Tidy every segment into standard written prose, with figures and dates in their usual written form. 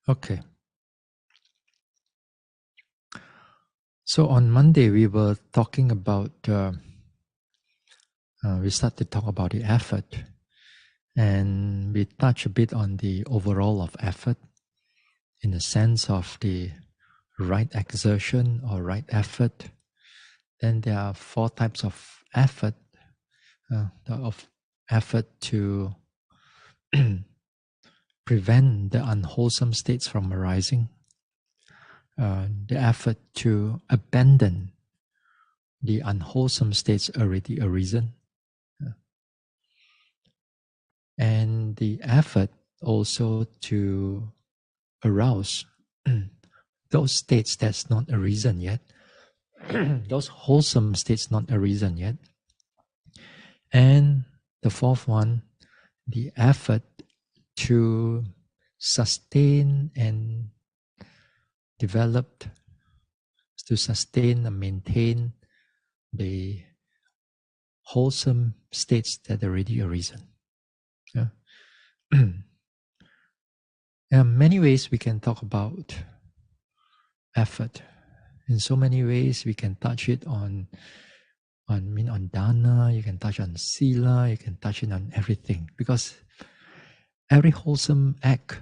Okay. So on Monday, we were talking about, we started to talk about the effort. And we touched a bit on the overall of effort in the sense of the right exertion or right effort. Then there are 4 types of effort. Of effort to prevent the unwholesome states from arising. The effort to abandon the unwholesome states already arisen, and the effort also to arouse those states that's not arisen yet, those wholesome states not arisen yet. And the 4th one, the effort to sustain and develop, to sustain and maintain the wholesome states that already arisen. Yeah. In many ways, we can talk about effort. In so many ways, we can touch it on dana, you can touch on sila, you can touch it on everything. Because every wholesome act,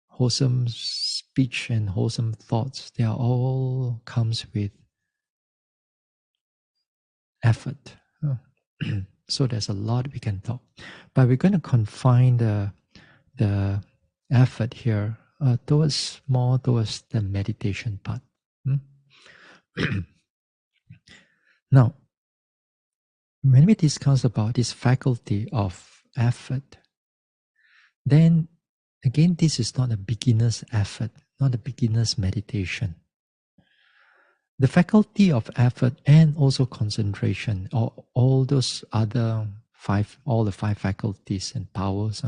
wholesome speech and wholesome thoughts, they are all comes with effort. So there's a lot we can talk. But we're going to confine the effort here towards the meditation part. Now, when we discuss about this faculty of effort, then again, this is not a beginner's effort, not a beginner's meditation. The faculty of effort and also concentration, or all those other all the 5 faculties and powers,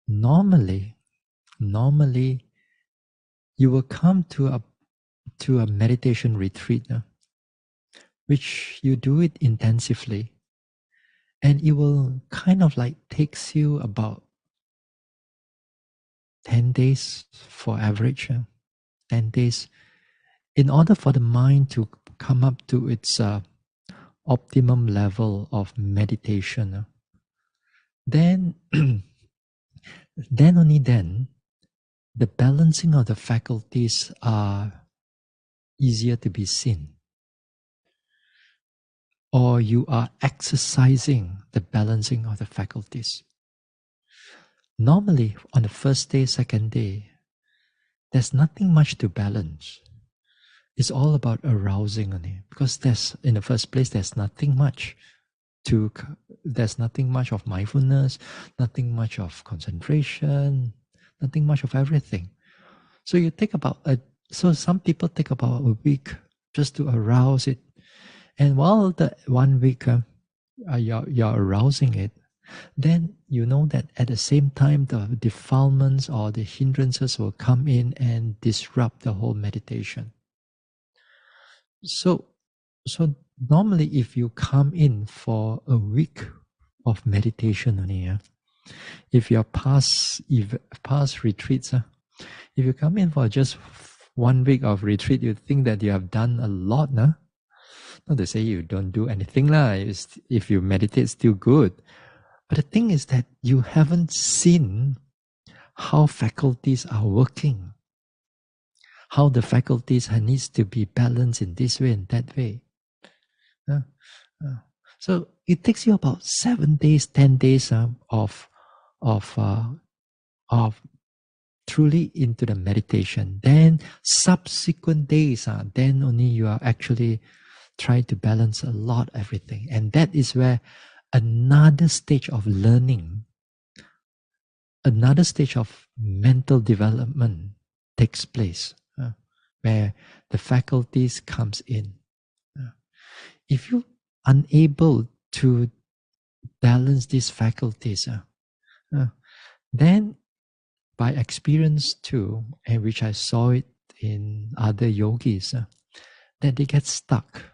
normally you will come to a meditation retreat, which you do it intensively, and it will kind of like takes you about 10 days for average, 10 days, in order for the mind to come up to its optimum level of meditation. Then only then, the balancing of the faculties are easier to be seen. Or you are exercising the balancing of the faculties. Normally, on the first day, second day, there's nothing much to balance. It's all about arousing only, because in the first place, there's nothing much of mindfulness, nothing much of concentration, nothing much of everything. So you take so some people take about a week just to arouse it. And while the 1 week you're arousing it, then you know that at the same time the defilements or the hindrances will come in and disrupt the whole meditation. So normally if you come in for a week of meditation only, if you're past retreats, if you come in for just 1 week of retreat, you think that you have done a lot, not to say you don't do anything lah. If you meditate, still good. But the thing is that you haven't seen how faculties are working, how the faculties needs to be balanced in this way and that way. So it takes you about 7 days, 10 days of truly into the meditation. Then subsequent days, then only you are actually trying to balance a lot everything. And that is where another stage of learning, another stage of mental development takes place, where the faculties comes in. If you're unable to balance these faculties, then by experience too, and which I saw it in other yogis, that they get stuck.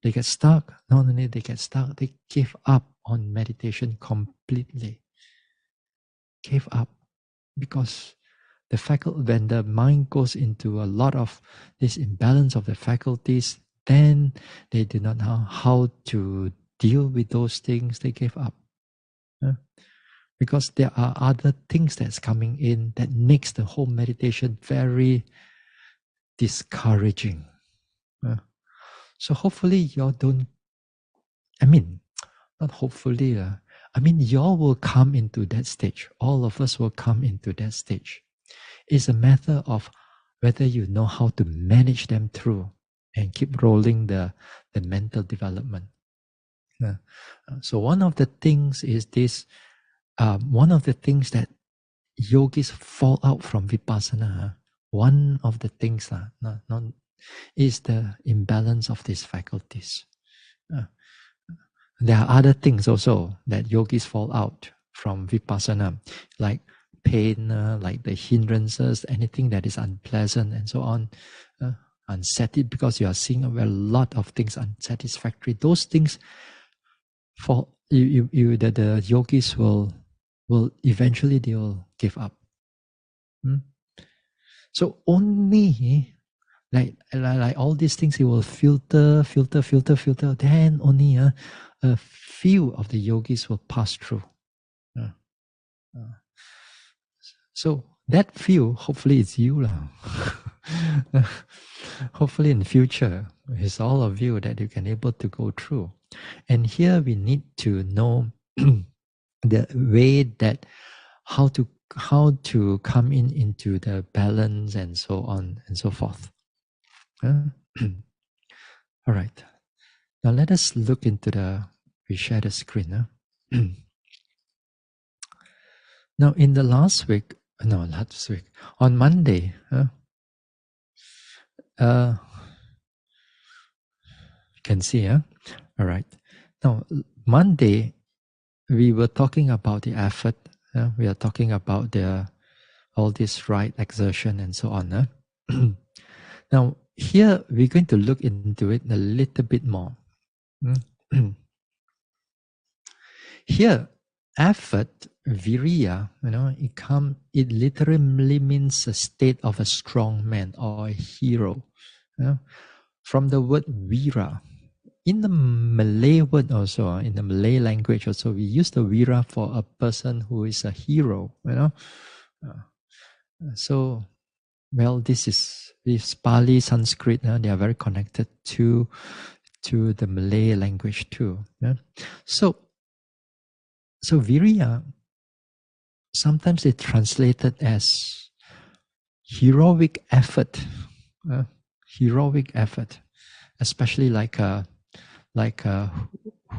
They get stuck. Not only they get stuck, they give up on meditation completely. Give up. because when the mind goes into a lot of this imbalance of the faculties, then they do not know how to deal with those things. They give up. Because there are other things that's coming in that makes the whole meditation very discouraging. So hopefully y'all don't, not hopefully, y'all will come into that stage. All of us will come into that stage. It's a matter of whether you know how to manage them through and keep rolling the mental development. So one of the things is this, one of the things that yogis fall out from vipassana, one of the things is the imbalance of these faculties. There are other things also that yogis fall out from vipassana, like pain, like the hindrances, anything that is unpleasant and so on, unsatisfied, because you are seeing a lot of things unsatisfactory. Those things, for the yogis will eventually they will give up. So only like all these things, it will filter. Then only a few of the yogis will pass through. So that few, hopefully it's you. Hopefully in future, it's all of you that you can able to go through. And here we need to know the way that how to come into the balance and so on and so forth. All right. Now let us look into we share the screen. Now in the last week, on Monday, you can see, all right. Now Monday, we were talking about the effort. We are talking about all this right exertion and so on. Now here we're going to look into it a little bit more. Here, effort, viriya, it literally means a state of a strong man or a hero. From the word vira. In the Malay word also, in the Malay language also, we use the vira for a person who is a hero. So, well, this Pali, Sanskrit, they are very connected to the Malay language too. So viriya, sometimes it's translated as heroic effort. Heroic effort, especially like Sayadaw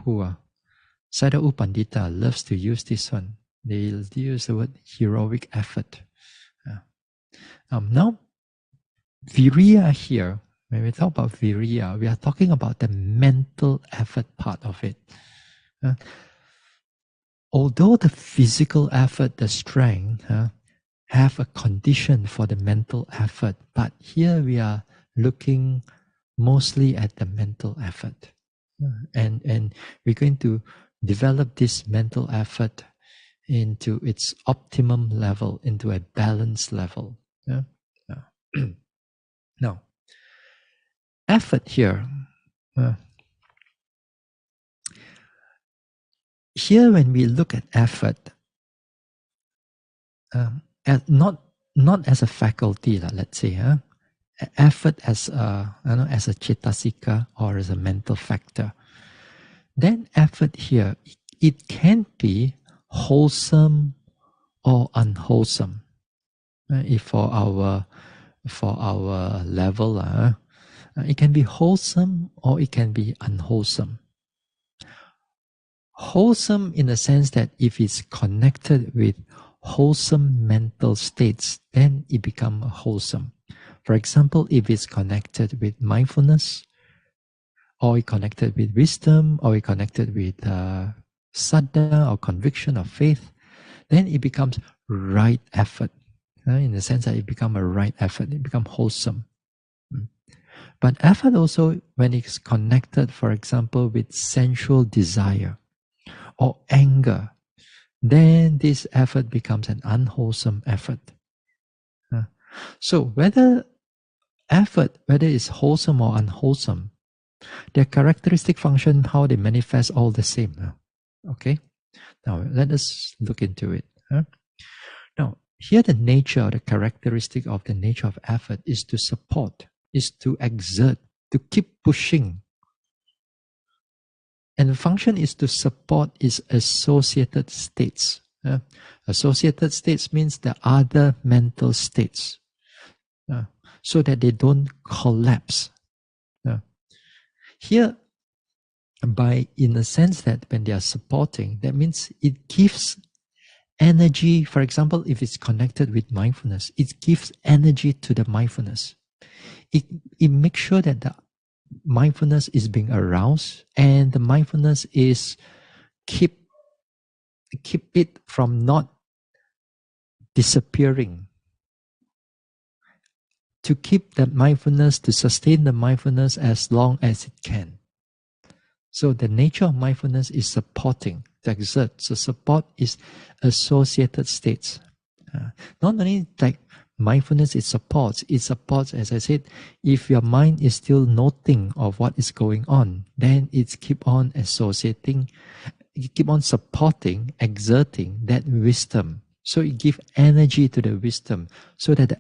U Pandita loves to use this one. They use the word heroic effort. Now, viriya here, when we talk about viriya, we are talking about the mental effort part of it. Although the physical effort, the strength, have a condition for the mental effort, but here we are looking mostly at the mental effort. And we're going to develop this mental effort into its optimum level, into a balanced level. Now, effort here. Here, when we look at effort, not as a faculty, let's say, effort as a cetasika or as a mental factor, then effort here, it can be wholesome or unwholesome. If for our level, it can be wholesome or it can be unwholesome. Wholesome in the sense that if it's connected with wholesome mental states, then it becomes wholesome. For example, if it's connected with mindfulness, or it connected with wisdom, or it connected with saddha or conviction or faith, then it becomes right effort. In the sense that it becomes a right effort, it becomes wholesome. But effort also, when it's connected, for example, with sensual desire or anger, then this effort becomes an unwholesome effort. So whether it's wholesome or unwholesome, their characteristic function, how they manifest, all the same. Okay, now let us look into it. Now, here the nature or the characteristic of the nature of effort is to support, is to exert, to keep pushing. And the function is to support its associated states. Associated states means the other mental states, so that they don't collapse. Here, in the sense that when they are supporting, that means it gives energy. For example, if it's connected with mindfulness, it gives energy to the mindfulness. It makes sure that the mindfulness is being aroused, and the mindfulness is keep it from not disappearing. To keep that mindfulness, to sustain the mindfulness as long as it can. So the nature of mindfulness is supporting, to exert. So support is associated states. Not only like mindfulness, it supports, as I said, if your mind is still noting of what is going on, then it's keep on associating, you keep on supporting, exerting that wisdom. So it gives energy to the wisdom, so that the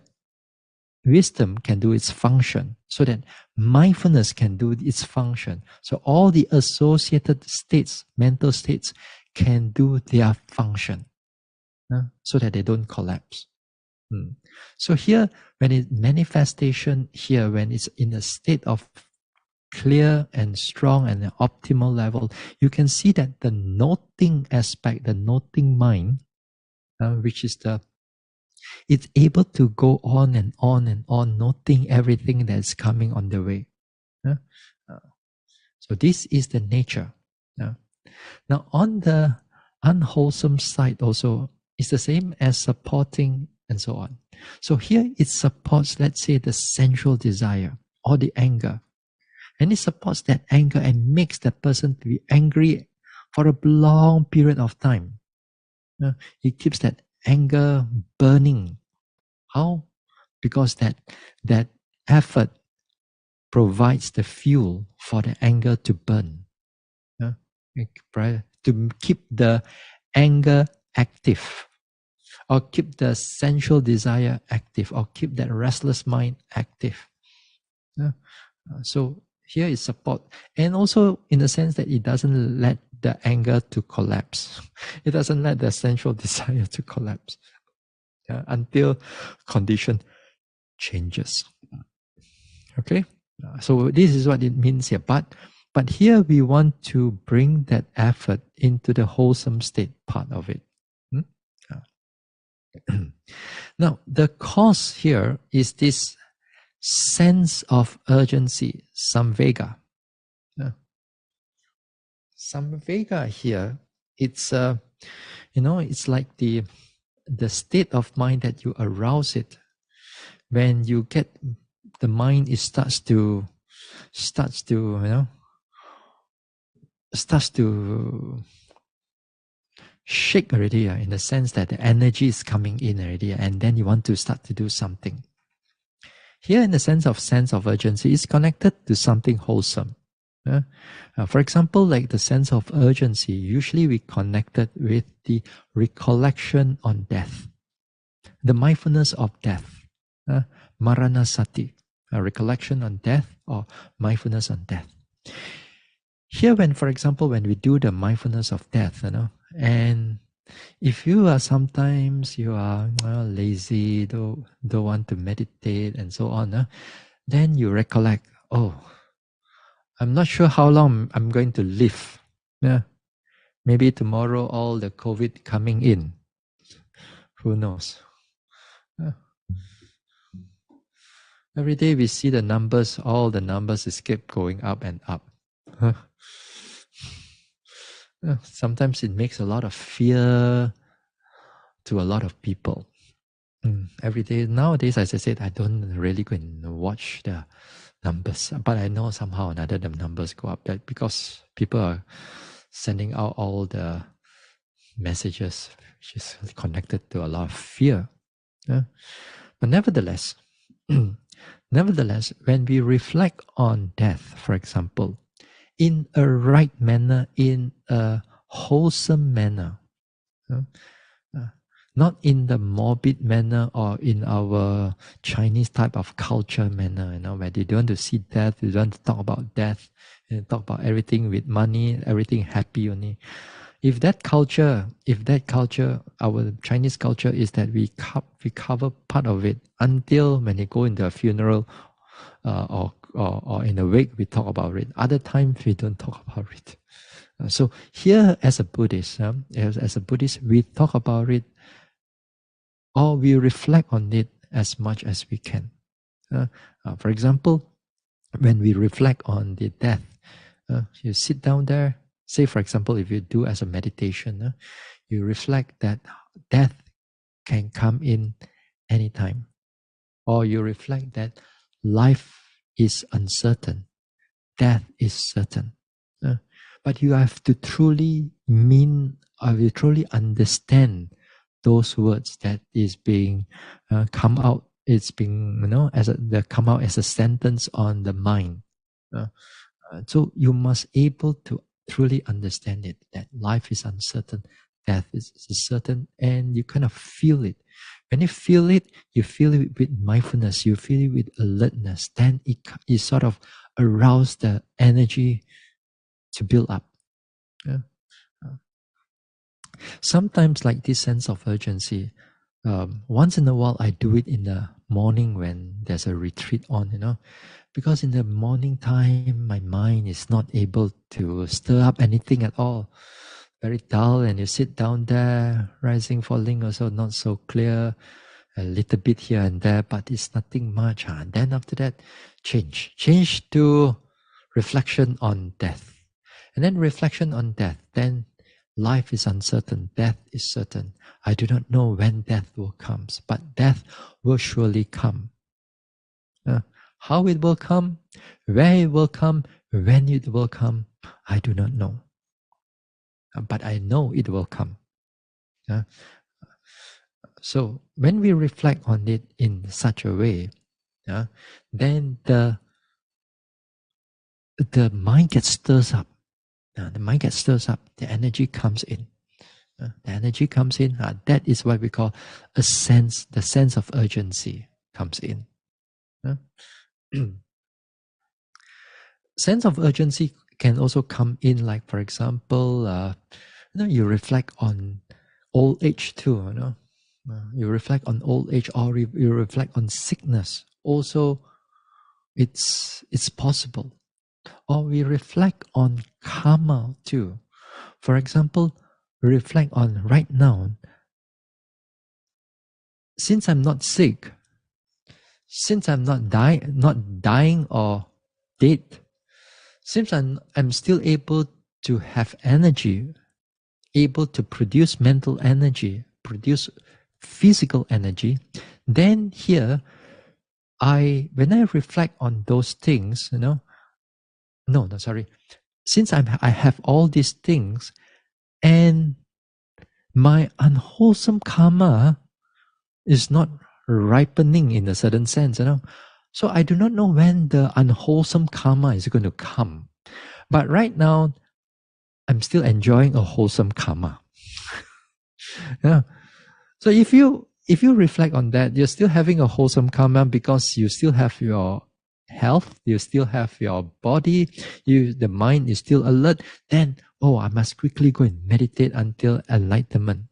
wisdom can do its function, so that mindfulness can do its function. So all the associated states, mental states, can do their function, so that they don't collapse. So here, when it manifestation here, when it's in a state of clear and strong and an optimal level, you can see that the noting aspect, the noting mind, which is it's able to go on and on and on, noting everything that's coming on the way. So this is the nature. Now, on the unwholesome side also, it's the same as supporting and so on. So here it supports, let's say, the sensual desire or the anger. And it supports that anger and makes that person to be angry for a long period of time. It keeps that anger burning. How? Because that effort provides the fuel for the anger to burn. To keep the anger active, or keep the sensual desire active, or keep that restless mind active. So here is support, and also in the sense that it doesn't let the anger to collapse. It doesn't let the sensual desire to collapse until condition changes. Okay, so this is what it means here. But here we want to bring that effort into the wholesome state part of it. Now, the cause here is this sense of urgency, samvega. Samvega here, it's it's like the state of mind that you arouse it when you get the mind. It starts to shake already, in the sense that the energy is coming in already, and then you want to start to do something. Here, in the sense of urgency, is connected to something wholesome. For example, like the sense of urgency, usually we connect it with the recollection on death, the mindfulness of death, maranasati, a recollection on death or mindfulness on death. Here, for example, when we do the mindfulness of death, and if you are sometimes lazy, don't want to meditate and so on, then you recollect, I'm not sure how long I'm going to live. Maybe tomorrow all the COVID coming in. Who knows? Every day we see the numbers, all the numbers is keep going up and up. Sometimes it makes a lot of fear to a lot of people. Every day, nowadays, as I said, I don't really go and watch the numbers, but I know somehow or another the numbers go up, that because people are sending out all the messages which is connected to a lot of fear. But nevertheless, nevertheless, when we reflect on death, for example, in a right manner, in a wholesome manner, uh, not in the morbid manner or in our Chinese type of culture manner, where they don't want to see death, they don't want to talk about death, and talk about everything with money, everything happy only. If that culture, our Chinese culture is that we cover part of it until when they go into a funeral or in a wake, we talk about it. Other times we don't talk about it. So here, as a Buddhist, we talk about it, or we reflect on it as much as we can. For example, when we reflect on the death, you sit down there. Say, for example, if you do as a meditation, you reflect that death can come in anytime, or you reflect that life is uncertain, death is certain. But you have to truly you truly understand those words that is being come out. It's being come out as a sentence on the mind. So you must able to truly understand it, that life is uncertain, death is certain, and you kind of feel it. When you feel it with mindfulness, you feel it with alertness, then it sort of arouse the energy to build up. Sometimes like this sense of urgency, once in a while I do it in the morning when there's a retreat on, because in the morning time my mind is not able to stir up anything at all, very dull, and you sit down there, rising, falling also not so clear, a little bit here and there, but it's nothing much. And then after that, change to reflection on death, and then reflection on death. Then life is uncertain, death is certain. I do not know when death will come, but death will surely come. How it will come, where it will come, when it will come, I do not know. But I know it will come. So when we reflect on it in such a way, then the mind gets stirs up. The mind gets stirs up. The energy comes in. The energy comes in. That is what we call a sense. The sense of urgency comes in. Sense of urgency can also come in, like for example, you reflect on old age too. You reflect on old age, or you reflect on sickness. Also, it's possible. Or we reflect on karma too. For example, reflect on right now. Since I'm not sick, since I'm not dying or dead, since I'm still able to have energy, able to produce mental energy, produce physical energy, then here when I reflect on those things, since I have all these things, and my unwholesome karma is not ripening in a certain sense, so I do not know when the unwholesome karma is going to come. But right now, I'm still enjoying a wholesome karma. Yeah. So if you reflect on that, you're still having a wholesome karma because you still have your health, you still have your body, the mind is still alert. Then, I must quickly go and meditate until enlightenment.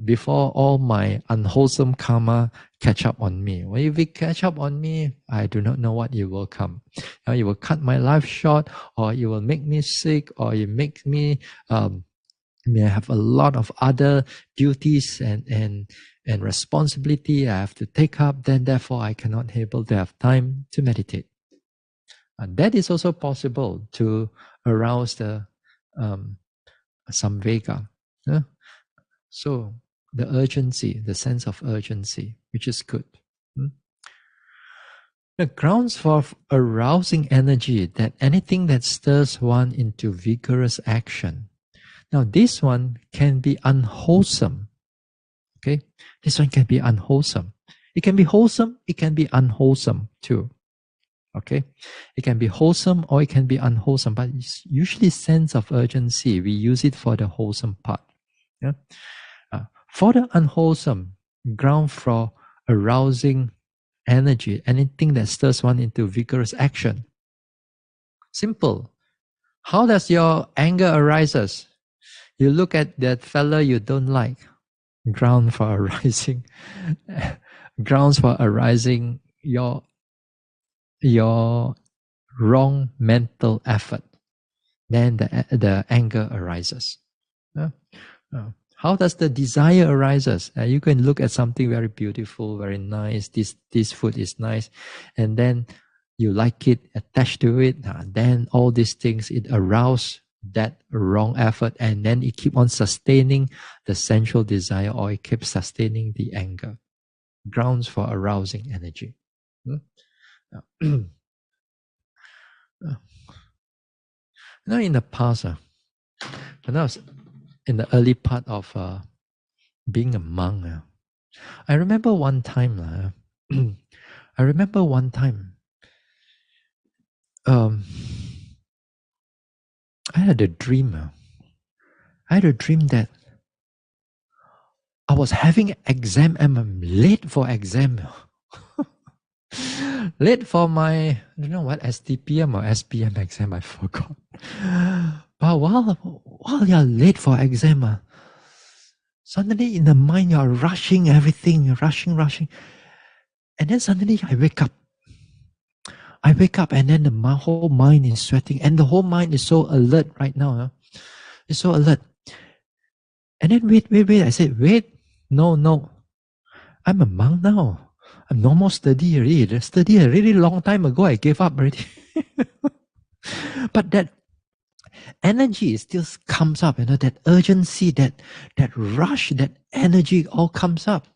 Before all my unwholesome karma catch up on me. Well, if it catch up on me, I do not know what it will come. It will cut my life short, or it will make me sick, or it makes me may have a lot of other duties and responsibility I have to take up. Then therefore I cannot able to have time to meditate. And that is also possible to arouse the samvega. So the urgency, the sense of urgency, which is good. The grounds for arousing energy, that anything that stirs one into vigorous action, Now, this one can be unwholesome. Okay, this one can be unwholesome. It can be wholesome, it can be unwholesome too. Okay, it can be wholesome or it can be unwholesome, but it's usually sense of urgency. We use it for the wholesome part. Yeah. For the unwholesome, ground for arousing energy, anything that stirs one into vigorous action. Simple. How does your anger arises? You look at that fella you don't like. Ground for arising, grounds for arising your wrong mental effort. Then the anger arises. How does the desire arises? You can look at something very beautiful, very nice. This food is nice, and then you like it, attached to it. Then all these things it arouse that wrong effort, and then it keep on sustaining the sensual desire, or it keeps sustaining the anger. Grounds for arousing energy. Now, in the past, when I was in the early part of being a monk, I remember one time. I remember one time. I had a dream. I had a dream that I was having exam and I'm late for exam. Late for my, I don't know what, STPM or SPM exam, I forgot. But while you're late for exam, suddenly in the mind you're rushing everything, you're rushing. And then suddenly I wake up. And then the whole mind is sweating and the whole mind is so alert right now. It's so alert. And then wait. I said, wait, no. I'm a monk now. I'm no more study already. I studied a really long time ago. I gave up already. But that energy still comes up, that urgency, that rush, that energy all comes up.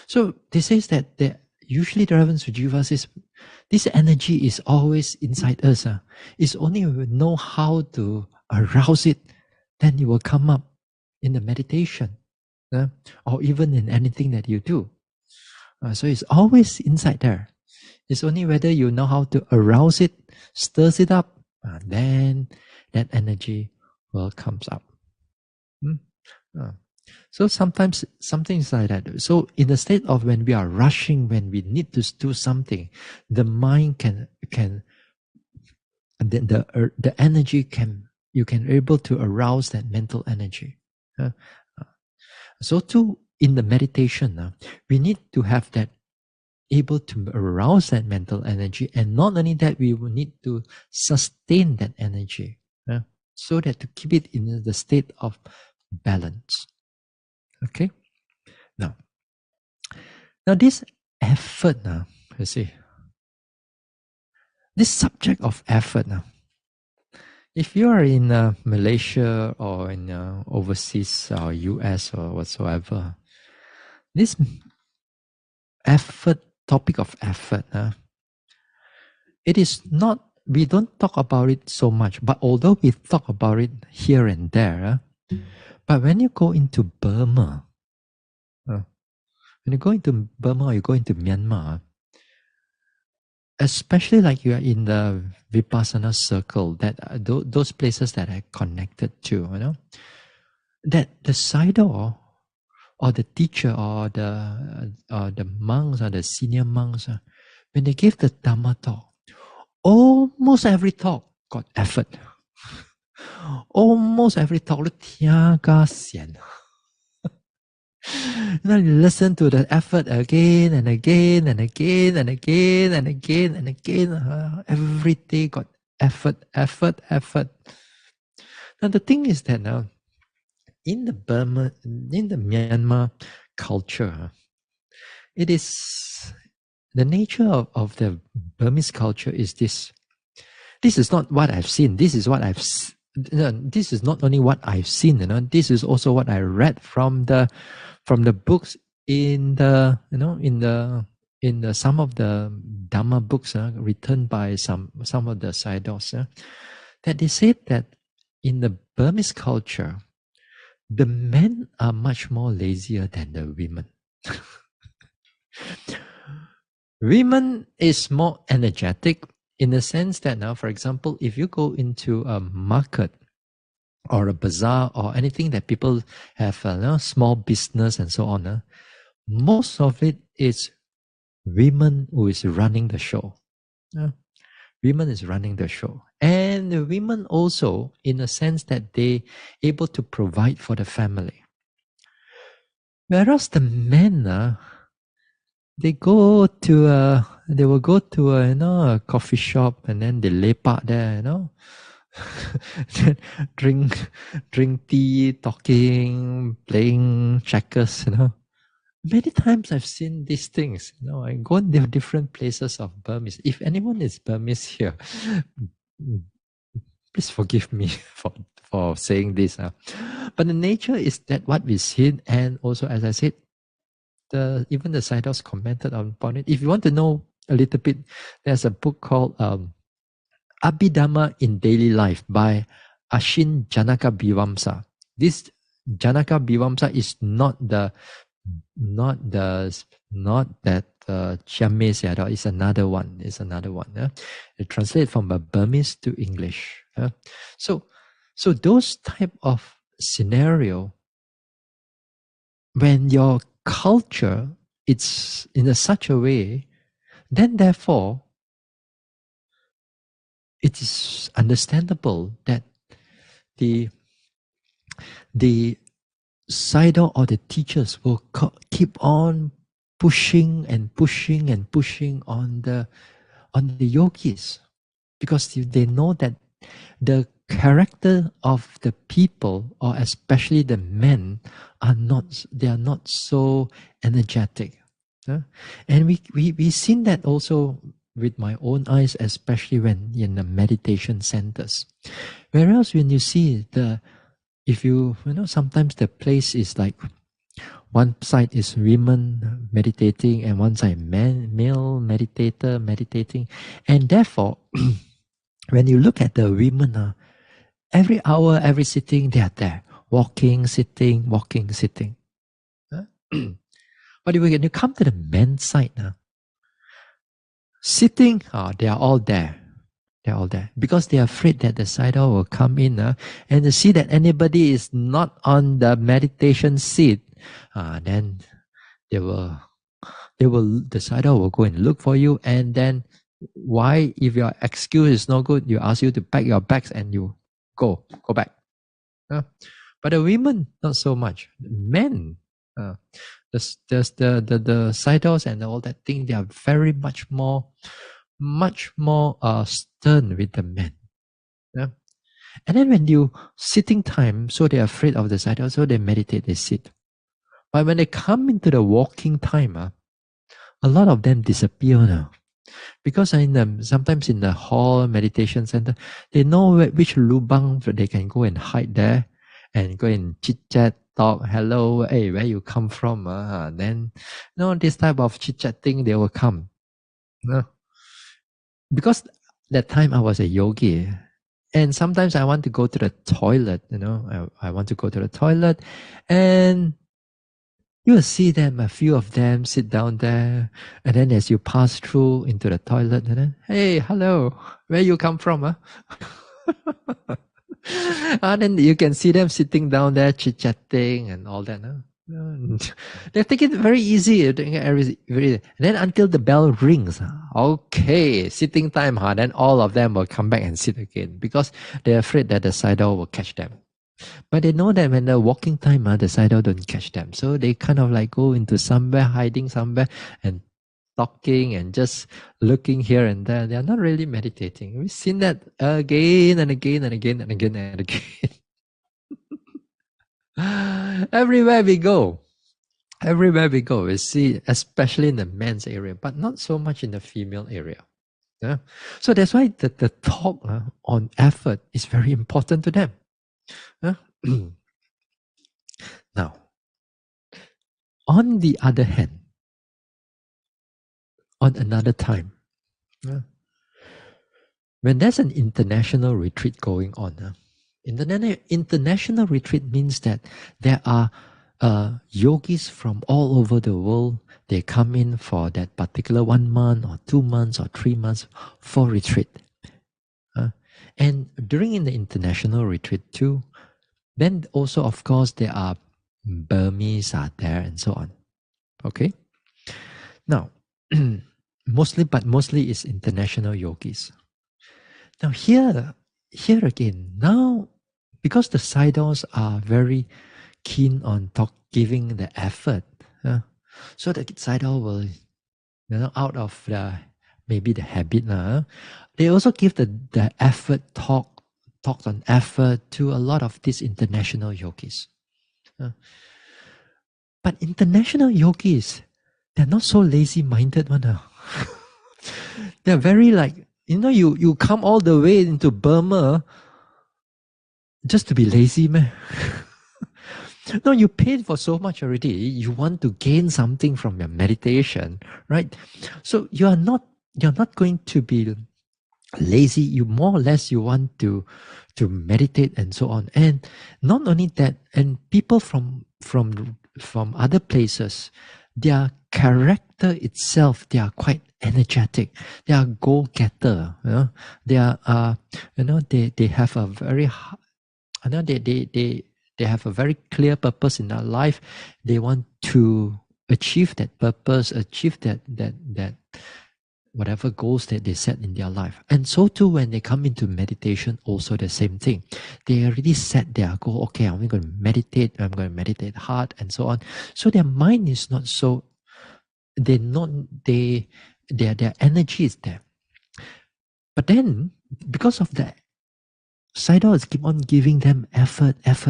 So this says that usually the relevance to Jiva says this energy is always inside us. It's only when we know how to arouse it, then it will come up in the meditation, or even in anything that you do. So it's always inside there. It's only whether you know how to arouse it, stirs it up, then that energy will comes up. So sometimes something is like that. So in the state of when we are rushing, when we need to do something, the mind can the energy you can able to arouse that mental energy. So too in the meditation, we need to have that able to arouse that mental energy, and not only that, we will need to sustain that energy, so that to keep it in the state of balance. Okay. Now this effort, you see, this subject of effort, if you are in Malaysia or in overseas or US or whatsoever, this topic of effort, it is not, we don't talk about it so much, but although we talk about it here and there, but when you go into Burma, or you go into Myanmar, especially like you are in the Vipassana circle, that those places that are connected to, that the Sayadaw or the teacher or the monks or the senior monks, when they give the Dhamma talk, almost every talk got effort. Almost every talk, you listen to the effort again and again and again and again and again and again. Every day got effort. Now the thing is that now, in the Myanmar culture, it is the nature of the Burmese culture is this. This is not what I've seen. This is what this is not only what I've seen. This is also what I read from the books in the some of the Dhamma books written by some of the Sayadaws. that they said that in the Burmese culture, the men are much more lazier than the women. Women is more energetic in the sense that now, for example, if you go into a market or a bazaar or anything that people have small business and so on, most of it is women who is running the show. Women is running the show. And the women also, in a sense that they able to provide for the family. Whereas the men, they will go to a coffee shop and then they lepak there, drink tea, talking, playing checkers, Many times I've seen these things. I go in the different places of Burmese. If anyone is Burmese here, please forgive me for saying this. But the nature is that what we've seen, and also as I said, even the Sidals commented upon it. If you want to know a little bit, there's a book called Abhidhamma in Daily Life by Ashin Janaka Bivamsa. This Janaka Bivamsa is not that Chiame Sayadaw. It's another one. It translates from a Burmese to English. So those type of scenario, when your culture it's in such a way, then therefore it is understandable that the Sayadaw or the teachers will keep on pushing and pushing and pushing on the yogis, because they know that the character of the people, or especially the men, are not so energetic. And we seen that also with my own eyes, especially when in the meditation centers. Whereas when you see if you sometimes the place is like one side is women meditating and one side male meditator meditating, and therefore when you look at the women, every hour, every sitting, they are there, walking, sitting, walking, sitting. But when you come to the men's side, sitting, they are all there. They're all there because they are afraid that the Sayadaw will come in and to see that anybody is not on the meditation seat, then the Sayadaw will go and look for you, and then why, if your excuse is no good, you ask you to pack your bags and you go back. But the women, not so much. The men, the Sayadaws and all that thing, they are very much more stern with the men. Yeah? And then when you sitting time, so they're afraid of the Sayadaw, so they meditate, they sit. But when they come into the walking time, a lot of them disappear now. Because sometimes in the hall meditation center, they know which lubang they can go and hide there and go and chit chat, talk, hello, hey, where you come from? Then, this type of chit chat thing, they will come. Because that time I was a yogi, and sometimes I want to go to the toilet, I want to go to the toilet, and you will see them, a few of them sit down there, and then as you pass through into the toilet, and then, hey, hello, where you come from? And then you can see them sitting down there, chit-chatting and all that. They take it very easy. And then until the bell rings, okay, sitting time, then all of them will come back and sit again because they're afraid that the Sayadaw will catch them. But they know that when the walking time, the Sayadaw don't catch them. So they kind of like go into somewhere, hiding somewhere and talking and just looking here and there. They are not really meditating. We've seen that again and again and again and again and again. Everywhere we go, we see, especially in the men's area, but not so much in the female area. Yeah? So that's why the talk on effort is very important to them. Yeah? Now, on the other hand, on another time, when there's an international retreat going on, international retreat means that there are yogis from all over the world. They come in for that particular 1 month or 2 months or 3 months for retreat. And during in the international retreat too, then also of course there are Burmese are there and so on. Okay. Now, mostly it's international yogis. Now here again, now because the Sayadaws are very keen on giving the effort, so the Sayadaw will, out of maybe the habit, they also give the effort talks on effort to a lot of these international yogis. But international yogis, they're not so lazy-minded one. They're very like, you come all the way into Burma just to be lazy, man. No, you paid for so much already. You want to gain something from your meditation, right? So you're not going to be lazy. You more or less you want to meditate and so on. And not only that, and people from other places, their character itself, they are quite energetic. They are goal-getter. They are they have a very they have a very clear purpose in their life. They want to achieve that purpose, achieve that whatever goals that they set in their life. And so too, when they come into meditation, also the same thing. They already set their goal. Okay, I'm going to meditate. I'm going to meditate hard and so on. So their mind is not so. Their energy is there. But then, because of that, Sayadaws keep on giving them effort. Of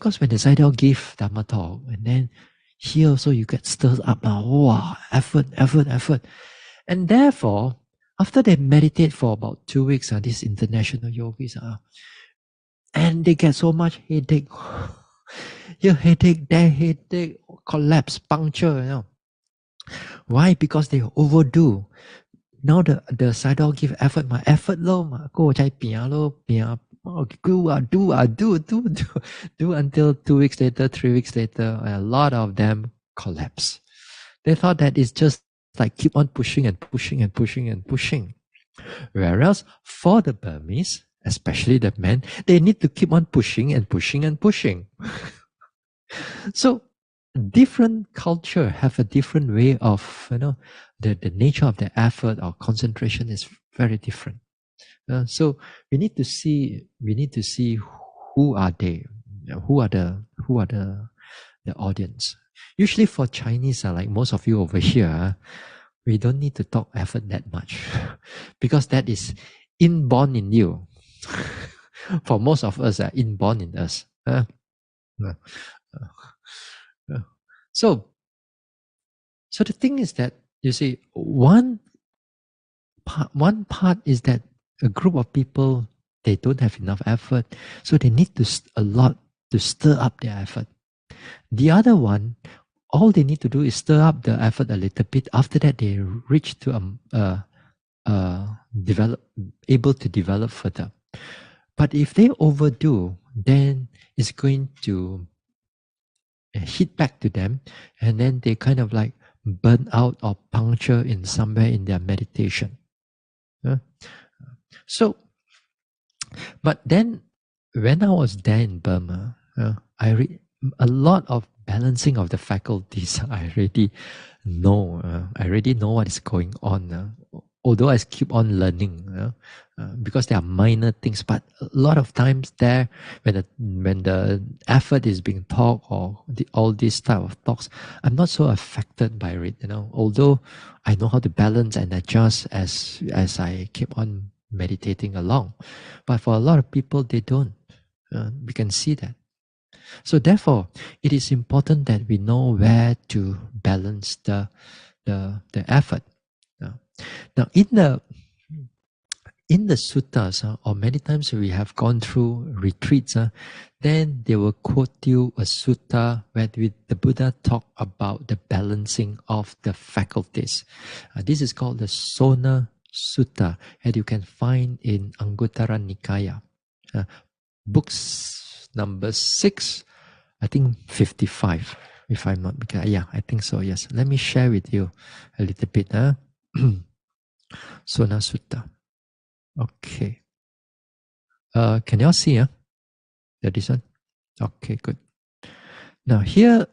course, when the Sayadaw give Dhamma talk, and then here also you get stirred up. Wow, effort. And therefore, after they meditate for about 2 weeks, these international yogis, and they get so much headache. Here headache, there headache, collapse, puncture, Why? Because they overdo. Now the Sayadaw give effort, my effort low, go chai pia lo, pia, do until 2 weeks later, 3 weeks later, a lot of them collapse. They thought that it's just like keep on pushing. Whereas for the Burmese, especially the men, they need to keep on pushing. So different culture have a different way of, the nature of the effort or concentration is very different. So we need to see who are they, who are the audience. Usually for Chinese, like most of you over here, we don't need to talk effort that much because that is inborn in you. For most of us, inborn in us. So the thing is that, you see, one part is that a group of people, they don't have enough effort, so they need a lot to stir up their effort. The other one, all they need to do is stir up the effort a little bit. After that, they reach to able to develop further. But if they overdo, then it's going to hit back to them, and then they kind of like burn out or puncture in somewhere in their meditation. So, but then when I was there in Burma, I read a lot of balancing of the faculties. I already know what is going on. Although I keep on learning, because there are minor things, but a lot of times there, when the effort is being taught or all these type of talks, I'm not so affected by it. Although I know how to balance and adjust as I keep on meditating along, but for a lot of people they don't. We can see that. So therefore, it is important that we know where to balance the effort. Now, in the suttas, or many times we have gone through retreats, then they will quote you a sutta where the Buddha talk about the balancing of the faculties. This is called the Sutta that you can find in Anguttara Nikaya. Books number 6, I think 55, if I'm not mistaken. Yeah, I think so, yes. Let me share with you a little bit. Sona Sutta. Okay. Can y'all see? This one? Okay, good. Now here,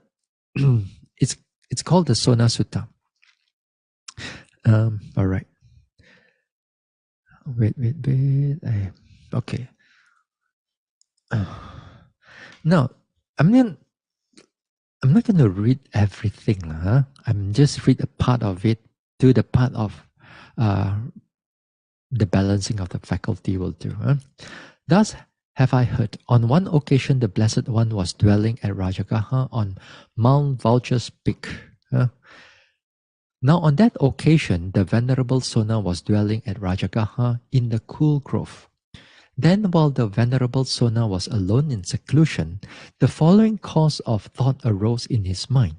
it's called the Sona Sutta. All right. Wait. Okay. Now, I'm not going to read everything. I'm just read a part of it. Do the part of the balancing of the faculty will do. Thus have I heard, on one occasion the Blessed One was dwelling at Rajagaha on Mount Vulture's Peak. Now on that occasion, the Venerable Sona was dwelling at Rajagaha in the cool grove. Then while the Venerable Sona was alone in seclusion, the following course of thought arose in his mind.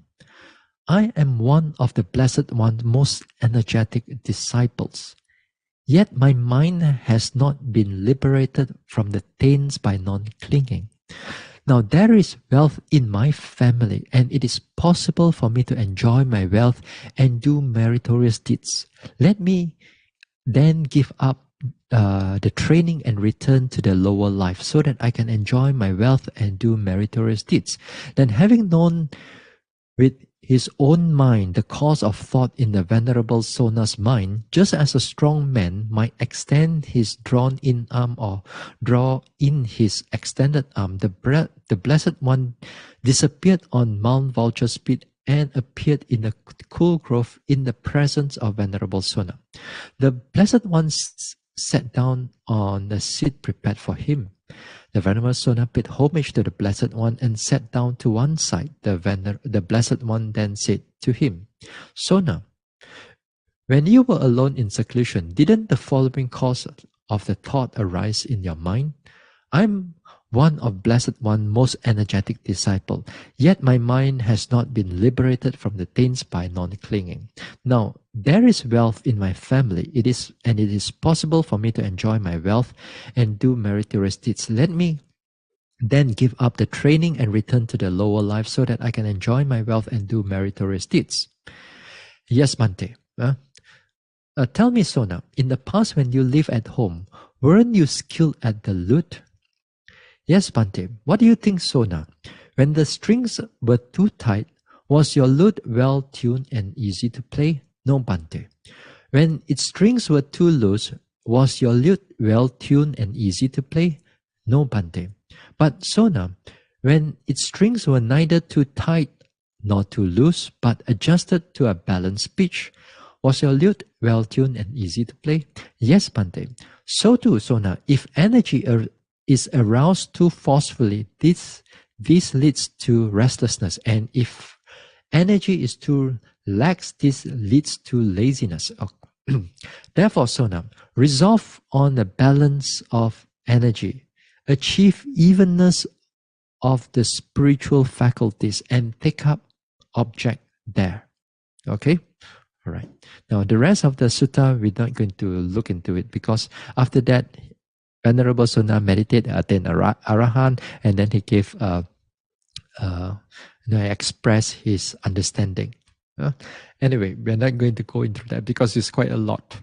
I am one of the Blessed One's most energetic disciples. Yet my mind has not been liberated from the taints by non-clinging. Now there is wealth in my family, and it is possible for me to enjoy my wealth and do meritorious deeds. Let me then give up the training and return to the lower life so that I can enjoy my wealth and do meritorious deeds. Then having known with his own mind the cause of thought in the Venerable Sona's mind, just as a strong man might extend his drawn-in arm or draw in his extended arm, the Blessed One disappeared on Mount Vulture's Peak and appeared in the cool grove in the presence of Venerable Sona. The Blessed One sat down on the seat prepared for him. The Venerable Sona paid homage to the Blessed One and sat down to one side. The Blessed One then said to him, Sona, when you were alone in seclusion, didn't the following cause of the thought arise in your mind? I'm one of Blessed One's most energetic disciple, yet my mind has not been liberated from the taints by non-clinging. Now, there is wealth in my family, it is possible for me to enjoy my wealth and do meritorious deeds. Let me then give up the training and return to the lower life so that I can enjoy my wealth and do meritorious deeds. Yes, Bhante. Tell me, Sona, in the past when you lived at home, weren't you skilled at the lute? Yes, Bhante. What do you think, Sona? When the strings were too tight, was your lute well tuned and easy to play? No, Bhante. When its strings were too loose, was your lute well tuned and easy to play? No, Bhante. But Sona, when its strings were neither too tight nor too loose, but adjusted to a balanced pitch, was your lute well tuned and easy to play? Yes, Bhante. So too, Sona, if energy is aroused too forcefully, this leads to restlessness, and if energy is too lax, this leads to laziness. Therefore, Sona, resolve on the balance of energy, achieve evenness of the spiritual faculties, and take up object there. Okay? All right. Now, the rest of the sutta, we're not going to look into it because after that, Venerable Sona meditated, attained Arahant, and then he gave, expressed his understanding. Anyway, we're not going to go into that because it's quite a lot.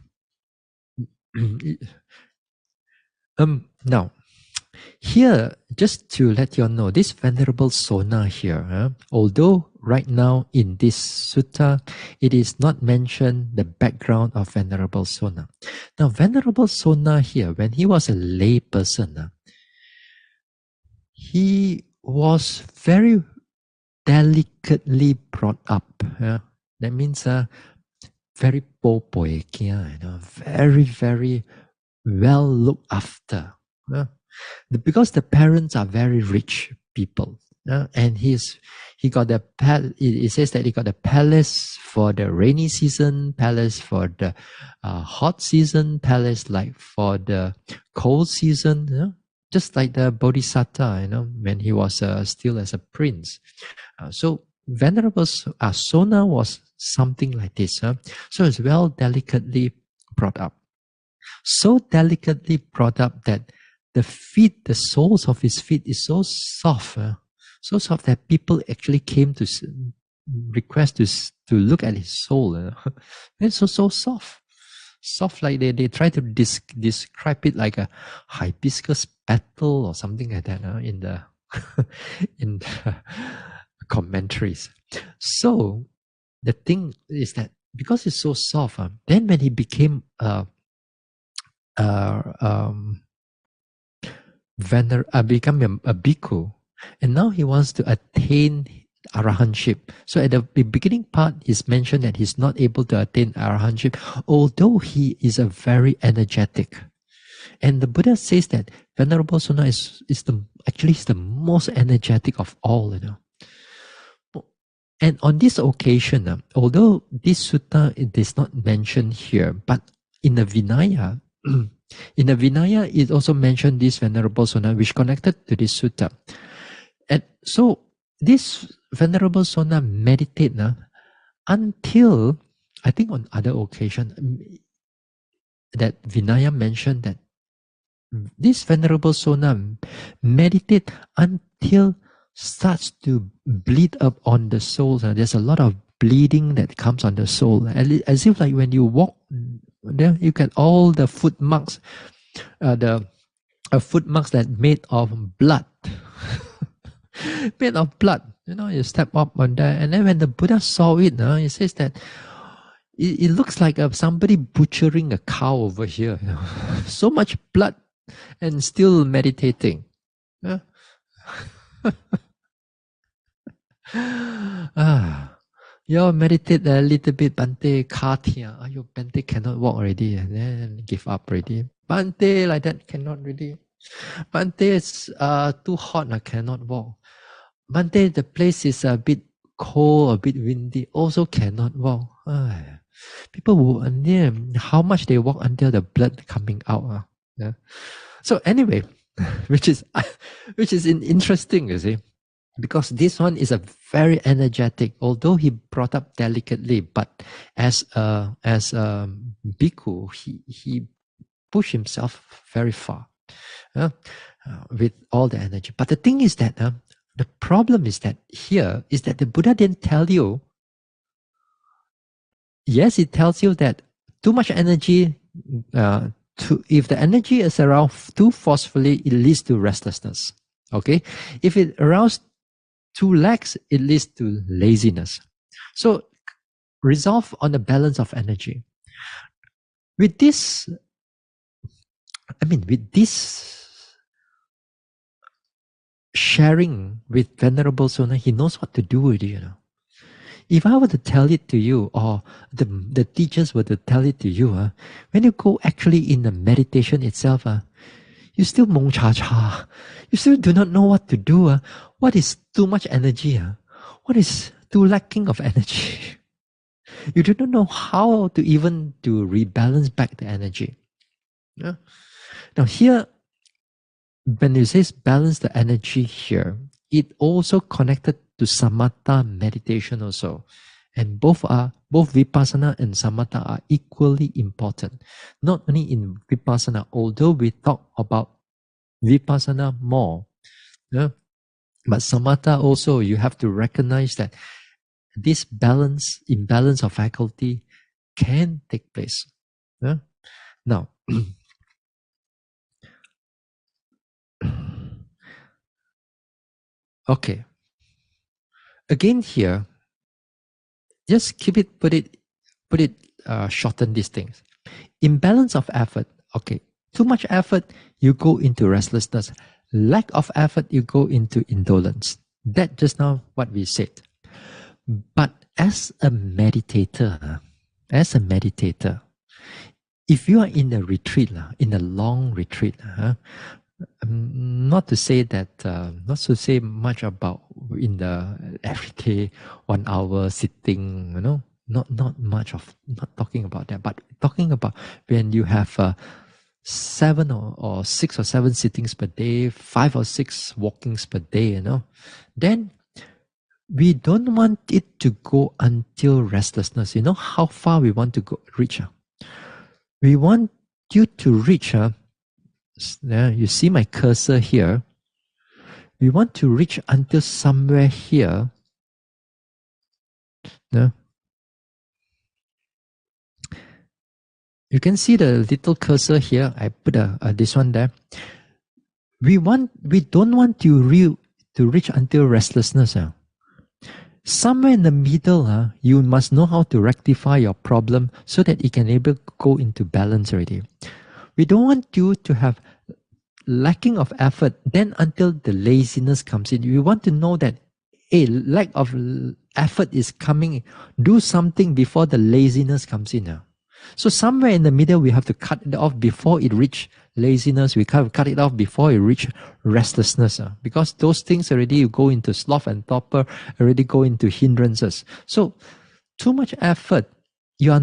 Now, here, just to let you all know, this Venerable Sona here, although right now in this sutta, it is not mentioned the background of Venerable Sona. Now, Venerable Sona here, when he was a lay person, he was very delicately brought up. That means very popoy, very, very well looked after. Because the parents are very rich people, and he got a it says that he got a palace for the rainy season, palace for the hot season, palace like for the cold season, just like the Bodhisattva, when he was still as a prince. So Venerable Sona was something like this, so it's well delicately brought up. So delicately brought up that the feet, the soles of his feet is so soft, so soft that people actually came to request to look at his sole. It's so soft. Soft, like they try to describe it like a hibiscus petal or something like that in the in the commentaries. So the thing is that because it's so soft, then when he became um, become a bhikkhu, and now he wants to attain arahantship. So at the beginning part, he's mentioned that he's not able to attain arahantship, although he is a very energetic. And the Buddha says that Venerable Sona is the most energetic of all, And on this occasion, although this sutta is not mentioned here, but in the Vinaya, in the Vinaya, it also mentioned this Venerable Sona, which connected to this sutta. And so this Venerable Sona meditate until, I think on other occasion, that Vinaya mentioned that this Venerable Sona meditate until starts to bleed up on the soul. There's a lot of bleeding that comes on the soul, as if like when you walk, there you get all the foot marks, the foot marks that made of blood, made of blood. You step up on that, and then when the Buddha saw it, he says that it looks like somebody butchering a cow over here. So much blood, and still meditating. Yeah. You meditate a little bit, Bante, Katia. Your Bante cannot walk already, and then give up already. Bante, like that, cannot really. Bante, it's too hot, I cannot walk. Bante, the place is a bit cold, a bit windy, also cannot walk. People will, how much they walk until the blood coming out. Yeah. So anyway, which is interesting, you see. Because this one is a very energetic, although he brought up delicately, but as a bhikkhu, he pushed himself very far with all the energy. But the thing is that the problem is that here is that the Buddha didn't tell you. Yes, it tells you that too much energy, if the energy is around too forcefully, it leads to restlessness. Okay, if it arouses too lax, it leads to laziness. So resolve on the balance of energy. With this sharing with Venerable Sona, he knows what to do with it, If I were to tell it to you, or the teachers were to tell it to you, when you go actually in the meditation itself, you still mong cha cha. You still do not know what to do. What is too much energy? What is too lacking of energy? You do not know how to even to rebalance back the energy. Yeah. Now here, when you say balance the energy here, it also connected to samatha meditation also. And both vipassana and samatha are equally important. Not only in vipassana, although we talk about vipassana more, yeah, but samatha also, you have to recognize that this imbalance of faculty can take place. Yeah? Now, okay. Again here, just shorten these things. Imbalance of effort. Okay. Too much effort, you go into restlessness. Lack of effort, you go into indolence. That just now what we said. But as a meditator, if you are in a retreat, in a long retreat, not to say much about in the everyday 1 hour sitting, not talking about that, but talking about when you have 7 or 6 or 7 sittings per day, 5 or 6 walkings per day, then we don't want it to go until restlessness. How far we want to reach? We want you to reach, you see my cursor here. We want to reach until somewhere here. You can see the little cursor here. I put this one there. We don't want to reach until restlessness. Somewhere in the middle, you must know how to rectify your problem so that it can able to go into balance already. We don't want you to have lacking of effort, then until the laziness comes in. We want to know that a lack of effort is coming. Do something before the laziness comes in. So somewhere in the middle, we have to cut it off before it reach laziness. We cut it off before it reach restlessness. Because those things already you go into sloth and torpor, already go into hindrances. So too much effort. You are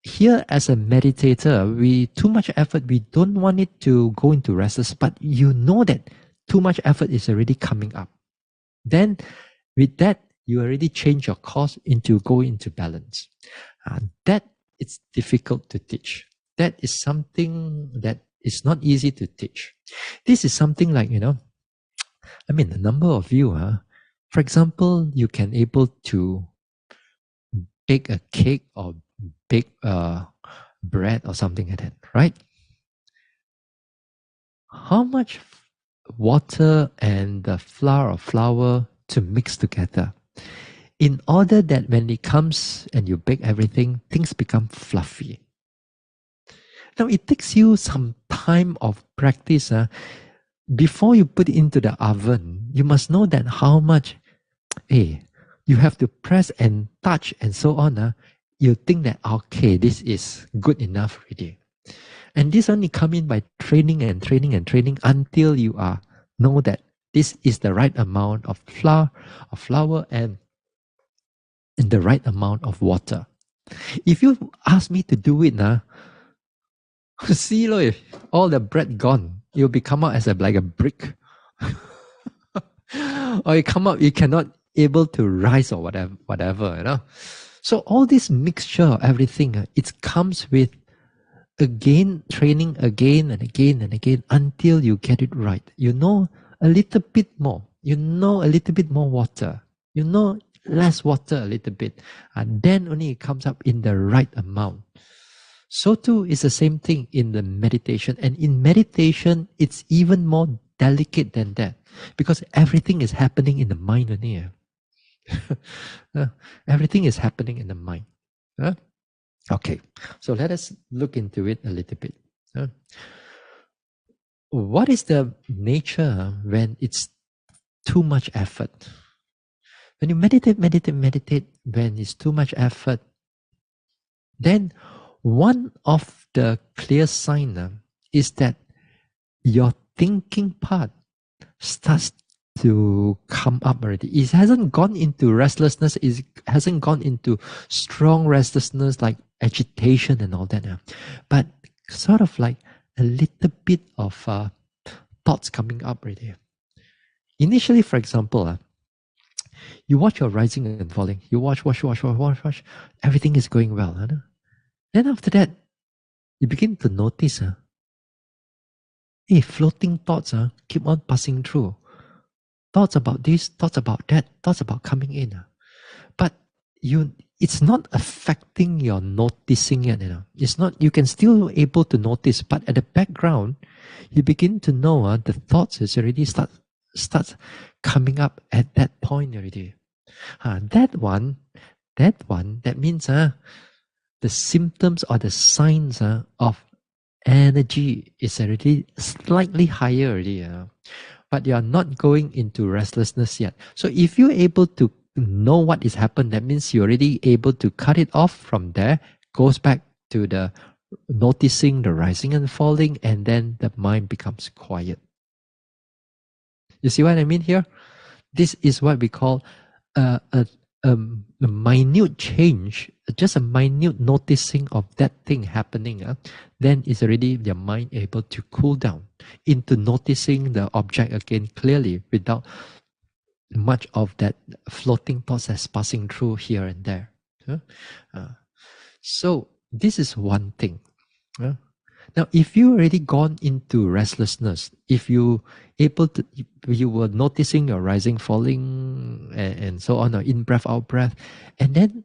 here as a meditator. Too much effort. We don't want it to go into restless, but you know that too much effort is already coming up. Then with that, you already change your course into go into balance. That it's difficult to teach. That is something that is not easy to teach. This is something like, a number of you, for example, you can able to bake a cake or bake bread or something like that, right? How much water and the flour to mix together in order that when it comes and you bake everything, things become fluffy. Now, it takes you some time of practice. Before you put it into the oven, you must know that how much, you have to press and touch and so on. You think that, okay, this is good enough already. And this only come in by training and training and training until you know that this is the right amount of flour and the right amount of water. If you ask me to do it now, see if all the bread gone, you'll become out as like a brick. Or you come out, you cannot able to rise or whatever. So all this mixture of everything, it comes with again training again and again and again until you get it right. You know a little bit more. You know a little bit more water. You know less water a little bit. And then only it comes up in the right amount. So too is the same thing in the meditation. And in meditation, it's even more delicate than that. Because everything is happening in the mind only. Everything is happening in the mind. Okay, so let us look into it a little bit. What is the nature when it's too much effort? When you meditate, when it's too much effort, then one of the clear signs is that your thinking part starts to come up already. It hasn't gone into restlessness. It hasn't gone into strong restlessness like agitation and all that. But sort of like a little bit of thoughts coming up already. Initially, for example, you watch your rising and falling. You watch. Everything is going well. Then after that, you begin to notice floating thoughts keep on passing through. Thoughts about this, thoughts about that, thoughts about coming in. But it's not affecting your noticing yet. It's not. You can still able to notice, but at the background, you begin to know the thoughts is already starts coming up at that point already. That means the symptoms or the signs of energy is already slightly higher already. But you are not going into restlessness yet. So if you're able to know what is happened, that means you're already able to cut it off from there, goes back to the noticing the rising and falling, and then the mind becomes quiet. You see what I mean here? This is what we call a minute change, just a minute noticing of that thing happening. Then is already your mind able to cool down into noticing the object again clearly without much of that floating process passing through here and there. So this is one thing. Now, if you already gone into restlessness, if you able to, you were noticing your rising, falling, and so on, or in breath, out breath, and then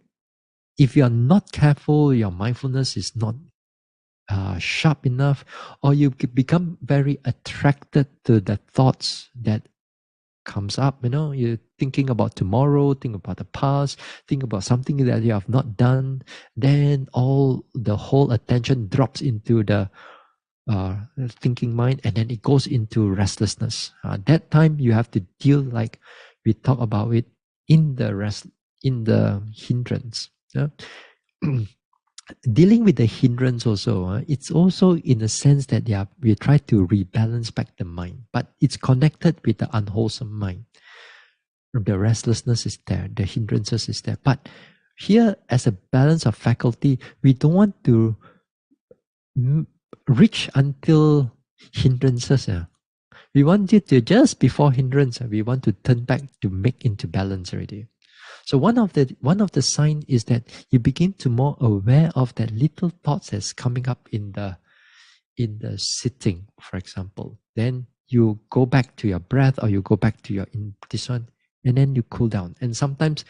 if you are not careful, your mindfulness is not sharp enough, or you become very attracted to the thoughts that comes up. You're thinking about tomorrow, think about the past, think about something that you have not done. Then the whole attention drops into the thinking mind, and then it goes into restlessness. That time you have to deal, like we talk about it, in the hindrance. Yeah? Dealing with the hindrance also, it's also in a sense that we try to rebalance back the mind, but it's connected with the unwholesome mind. The restlessness is there, the hindrances is there. But here, as a balance of faculty, we don't want to reach until hindrances. We want it to just before hindrance. We want to turn back to make into balance already. So one of the sign is that you begin to more aware of that little thoughts that's coming up in the sitting, for example. Then you go back to your breath, or you go back to this one, and then you cool down. And sometimes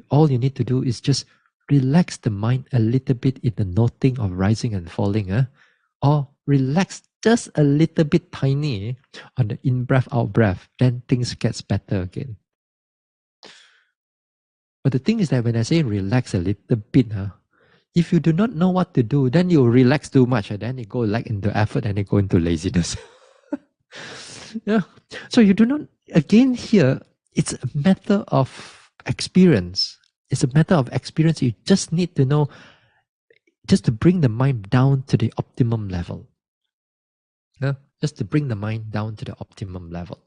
all you need to do is just relax the mind a little bit in the noting of rising and falling, or relax just a little bit tiny on the in breath, out breath. Then things gets better again. But the thing is that when I say relax a little bit, if you do not know what to do, then you relax too much, and then you go like into effort, and you go into laziness. Yeah. So you do not, again here, it's a matter of experience. It's a matter of experience. You just need to know, just to bring the mind down to the optimum level. Yeah? Just to bring the mind down to the optimum level.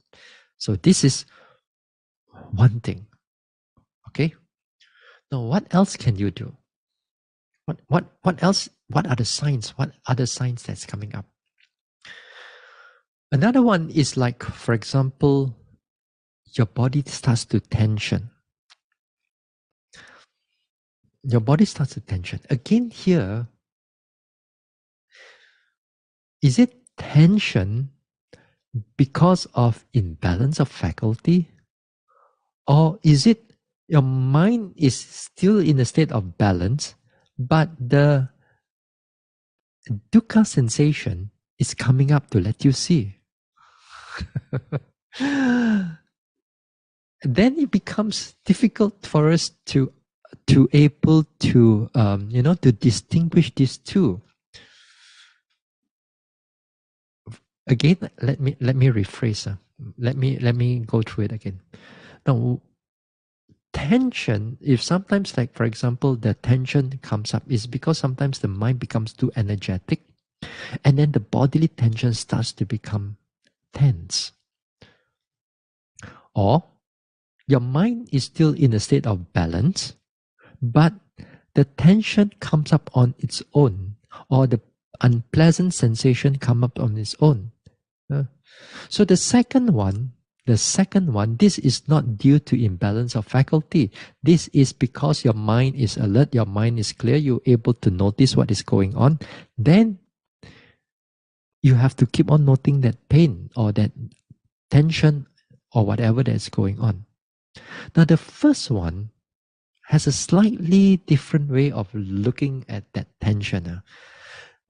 So this is one thing. Okay? Now, what else can you do? What else? What are the signs? What other signs that's coming up? Another one is like, for example, your body starts to tension. Your body starts to tension. Again here, is it tension because of imbalance of faculty? Or is it your mind is still in a state of balance, but the dukkha sensation is coming up to let you see? Then it becomes difficult for us to able to to distinguish these two. Again, let me rephrase. Let me go through it again. Now, tension, if sometimes, like for example, the tension comes up, is because sometimes the mind becomes too energetic, and then the bodily tension starts to become tense. Or your mind is still in a state of balance, but the tension comes up on its own, or the unpleasant sensation come up on its own. So the second one, this is not due to imbalance of faculty. This is because your mind is alert, your mind is clear, you're able to notice what is going on. Then you have to keep on noting that pain or that tension or whatever that's going on. Now the first one has a slightly different way of looking at that tension.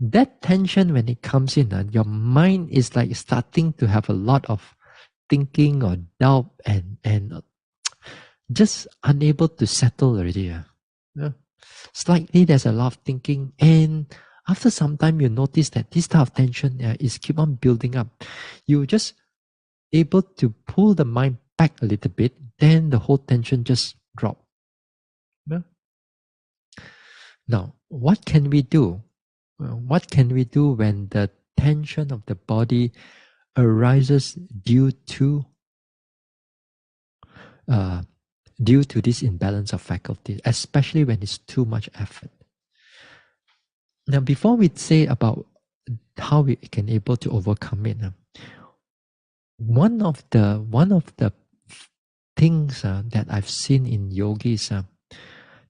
That tension, when it comes in, your mind is like starting to have a lot of thinking or doubt, and just unable to settle already. Yeah. Slightly, there's a lot of thinking, and after some time, you notice that this type of tension is keep on building up. You just able to pull the mind back a little bit, then the whole tension just drop. Yeah. Now, what can we do? What can we do when the tension of the body arises due to this imbalance of faculty, especially when it's too much effort? Now, before we say about how we can able to overcome it, one of the things that I've seen in yogis,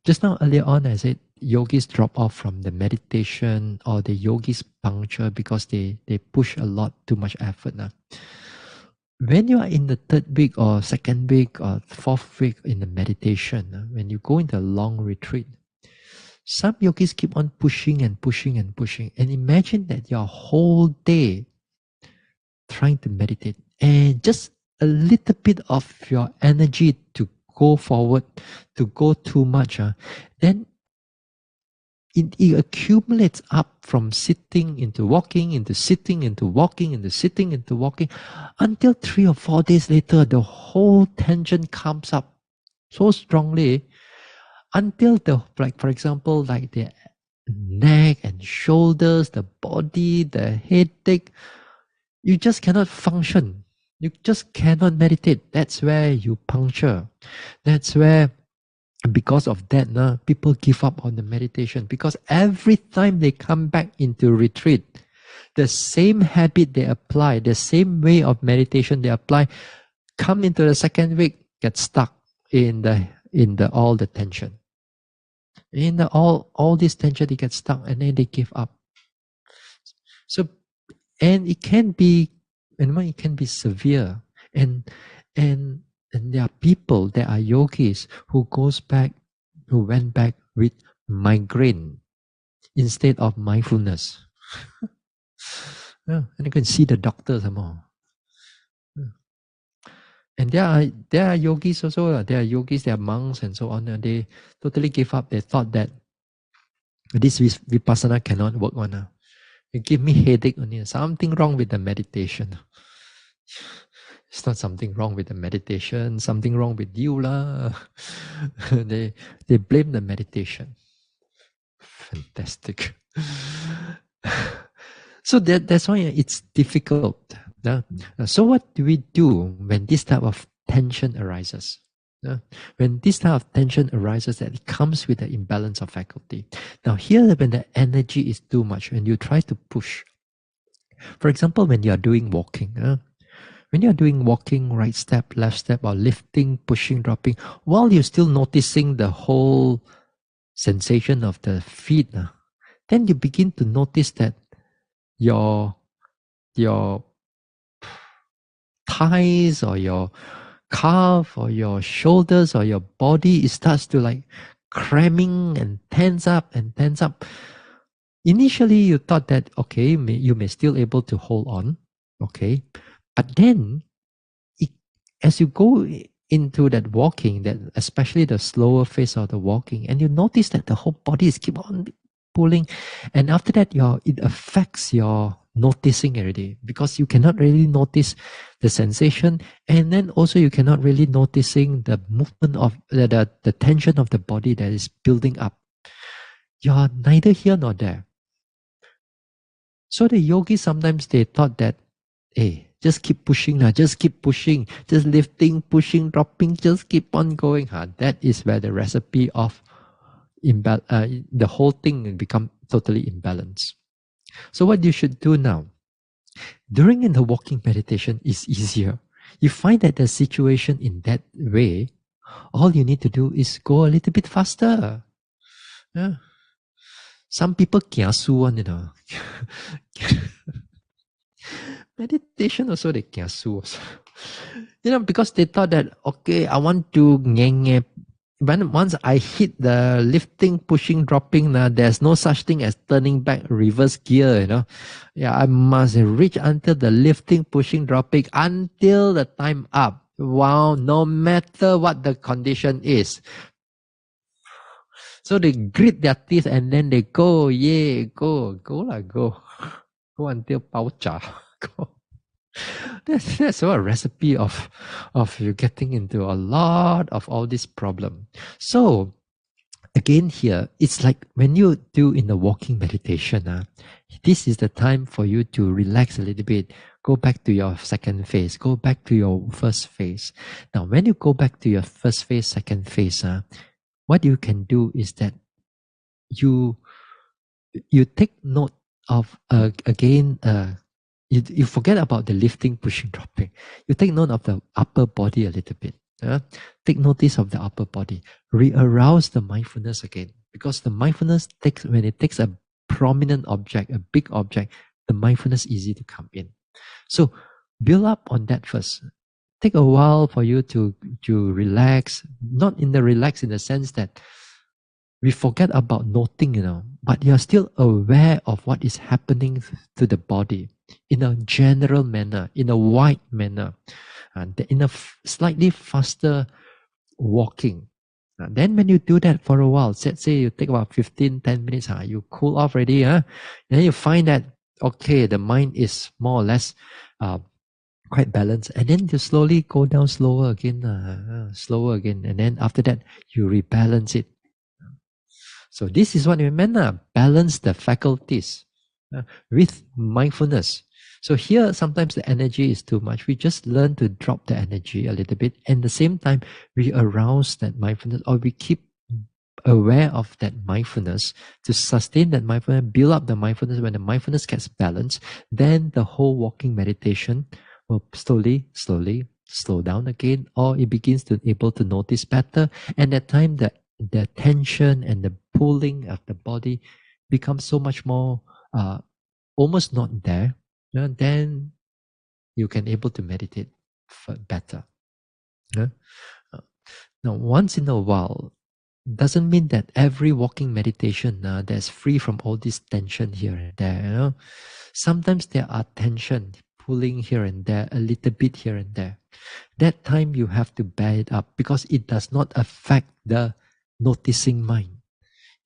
just now earlier on I said, yogis drop off from the meditation or the yogis puncture because they push a lot too much effort now. When you are in the third week or second week or fourth week in the meditation, when you go into a long retreat, some yogis keep on pushing and pushing and pushing. And imagine that your whole day trying to meditate and just a little bit of your energy to go forward, to go too much, then it accumulates up from sitting into walking, into sitting, into walking, into sitting, into walking, until 3 or 4 days later, the whole tension comes up so strongly until like for example, like the neck and shoulders, the body, the headache, you just cannot function. You just cannot meditate. That's where you puncture. That's where, because of that, people give up on the meditation, because every time they come back into retreat, the same habit they apply, the same way of meditation they apply, come into the second week, get stuck in the all the tension. In the all this tension, they get stuck and then they give up. So, and it can be, it can be severe, and there are people, there are yogis who went back with migraine instead of mindfulness. Yeah, and you can see the doctor some more. Yeah. And there are yogis also. There are yogis, there are monks and so on. And they totally give up. They thought that this vipassana cannot work on. It give me headache only. Something wrong with the meditation. It's not something wrong with the meditation, something wrong with you lah. They blame the meditation. Fantastic. So that's why it's difficult. So what do we do when this type of tension arises? When this type of tension arises, that it comes with the imbalance of faculty. Now here, when the energy is too much, when you try to push, for example, when you are doing walking, when you're doing walking, right step, left step, or lifting, pushing, dropping, while you're still noticing the whole sensation of the feet, then you begin to notice that your thighs or your calf or your shoulders or your body, it starts to like cramming and tense up and tense up. Initially, you thought that, okay, you may still able to hold on, okay, but then as you go into that walking, that especially the slower phase of the walking, and you notice that the whole body is keep on pulling, and after that, it affects your noticing already, because you cannot really notice the sensation, and then also you cannot really noticing the movement of the tension of the body that is building up. You're neither here nor there. So the yogis sometimes they thought that, hey, just keep pushing, just keep pushing, just lifting, pushing, dropping, just keep on going. That is where the recipe of the whole thing become totally imbalanced. So what you should do now, during in the walking meditation is easier. You find that the situation in that way, all you need to do is go a little bit faster. Yeah. Some people kiasu one, meditation also they kiasu also. Because they thought that, okay, I want to ngenge. But once I hit the lifting, pushing, dropping, there's no such thing as turning back, reverse gear, Yeah, I must reach until the lifting, pushing, dropping until the time up. Wow, no matter what the condition is. So they grit their teeth and then they go, go until pao cha. Go. That's a recipe of you getting into a lot of all this problem. So again here, it's like when you do in the walking meditation, this is the time for you to relax a little bit. Go back to your second phase. Go back to your first phase. Now, when you go back to your first phase, second phase, what you can do is that you take note of you forget about the lifting, pushing, dropping. You take note of the upper body a little bit. Take notice of the upper body. Re-arouse the mindfulness again. Because the mindfulness takes, when it takes a prominent object, a big object, the mindfulness easy to come in. So build up on that first. Take a while for you to relax, not in the relax in the sense that we forget about noting, but you're still aware of what is happening to the body in a general manner, in a wide manner, and in a slightly faster walking. Then when you do that for a while, say you take about 10 minutes, you cool off already, then you find that, okay, the mind is more or less quite balanced, and then you slowly go down slower again, and then after that, you rebalance it. So this is what we meant, balance the faculties with mindfulness. So here, sometimes the energy is too much. We just learn to drop the energy a little bit. And at the same time, we arouse that mindfulness, or we keep aware of that mindfulness to sustain that mindfulness, build up the mindfulness. When the mindfulness gets balanced, then the whole walking meditation will slowly slow down again, or it begins to able to notice better. And at time, the tension and the pulling of the body becomes so much more almost not there. Then you can able to meditate better. Now, once in a while doesn't mean that every walking meditation that's free from all this tension here and there. Sometimes there are tension pulling here and there, a little bit here and there. That time you have to bear it up, because it does not affect the noticing mind.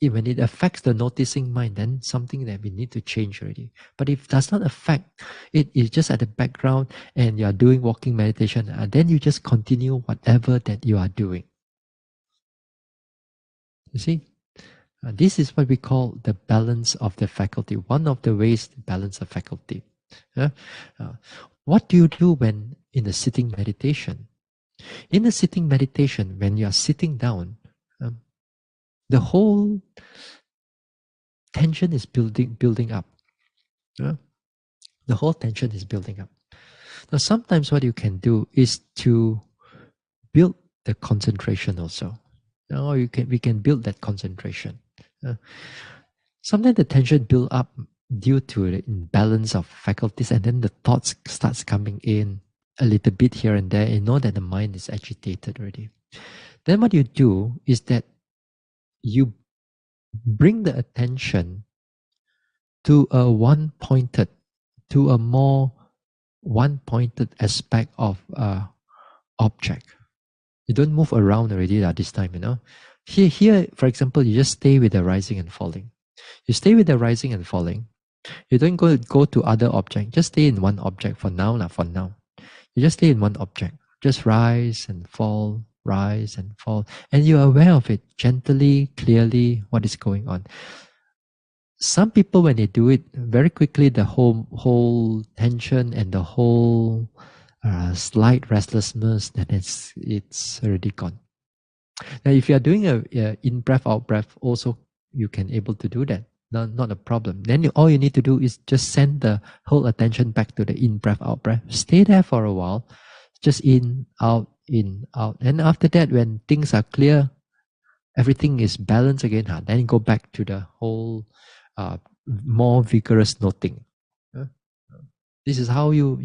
When it affects the noticing mind, then something that we need to change already. But if it does not affect, it is just at the background and you are doing walking meditation, then you just continue whatever that you are doing. You see? This is what we call the balance of the faculty. One of the ways to balance a faculty. What do you do when in a sitting meditation? In a sitting meditation, when you are sitting down, the whole tension is building up. The whole tension is building up. Now, sometimes what you can do is to build the concentration also. Now we can build that concentration. Sometimes the tension build up due to the imbalance of faculties, and then the thoughts starts coming in a little bit here and there. You know that the mind is agitated already. Then what you do is that you bring the attention to a more one-pointed aspect of object. You don't move around already this time, Here, for example, you just stay with the rising and falling. You stay with the rising and falling. You don't go to other object. Just stay in one object for now. You just stay in one object. Just rise and fall, and you're aware of it gently, clearly, what is going on. Some people, when they do it very quickly, the whole tension and the whole slight restlessness, then it's already gone. Now, if you are doing a in breath, out breath, also you can able to do that. Not a problem. Then all you need to do is just send the whole attention back to the in breath, out breath. Stay there for a while, just in, out, and after that, when things are clear, everything is balanced again. Then go back to the whole more vigorous noting. This is how you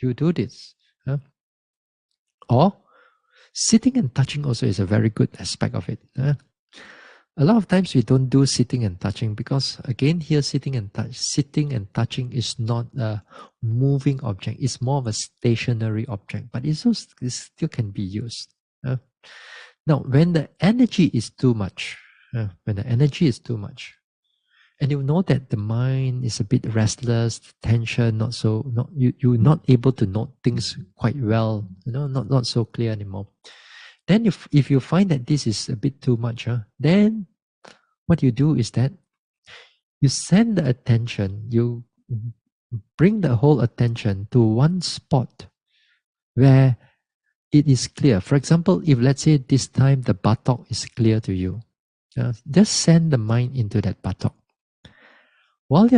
do this. Or sitting and touching also is a very good aspect of it. A lot of times we don't do sitting and touching because, again, here sitting and touching is not a moving object. It's more of a stationary object, but it still can be used. Now, when the energy is too much, and you know that the mind is a bit restless, tension, you're not able to note things quite well, not so clear anymore. Then if you find that this is a bit too much, then what you do is that you send the attention, you bring the whole attention to one spot where it is clear. For example, if let's say this time the buttock is clear to you, just send the mind into that buttock. While the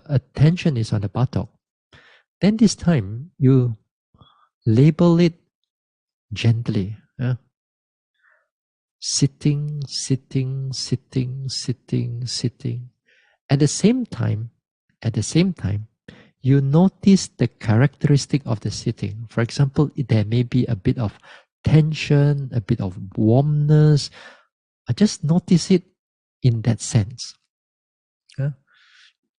attention is on the buttock, then this time you label it gently. sitting, sitting, sitting, sitting, sitting. At the same time, you notice the characteristic of the sitting. For example, there may be a bit of tension, a bit of warmness. I just notice it in that sense.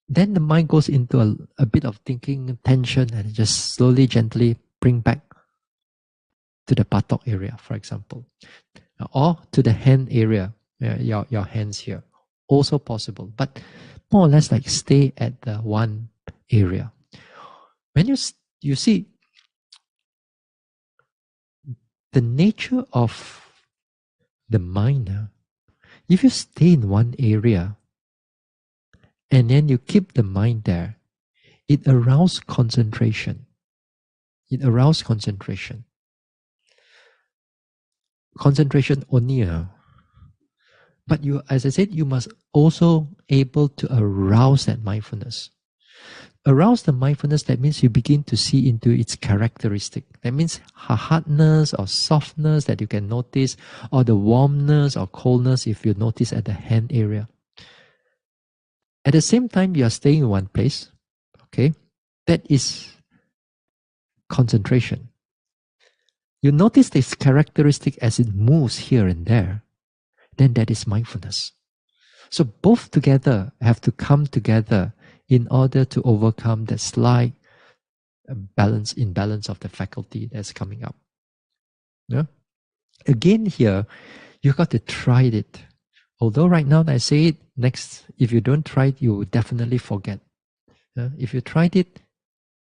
Then the mind goes into a bit of thinking, tension, and just slowly, gently bring back to the buttock area, for example, or to the hand area, your hands here. Also possible, but more or less like stay at the one area. When you see the nature of the mind, if you stay in one area and then you keep the mind there, it arouses concentration. It arouses concentration. Concentration only. But you, as I said, you must also able to arouse that mindfulness. Arouse the mindfulness, that means you begin to see into its characteristic. That means hardness or softness that you can notice, or the warmness or coldness if you notice at the hand area. At the same time, you are staying in one place. Okay, that is concentration. You notice this characteristic as it moves here and there, then that is mindfulness. So both together have to come together in order to overcome that slight imbalance of the faculty that's coming up. Yeah? Again here, you got to try it. Although right now I say it, next, if you don't try it, you will definitely forget. Yeah? If you tried it,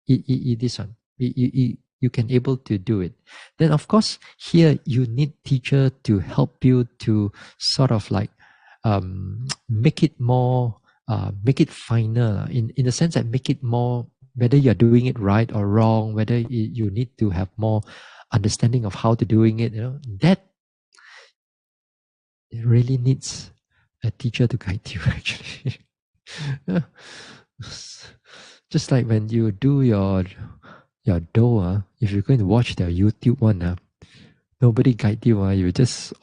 this one, you can able to do it. Then of course, here you need teacher to help you to sort of like make it more, make it finer, in the sense that make it more, whether you're doing it right or wrong, whether you need to have more understanding of how to doing it, that it really needs a teacher to guide you actually. Just like when you do your dough, if you're going to watch the YouTube one, nobody guide you, you just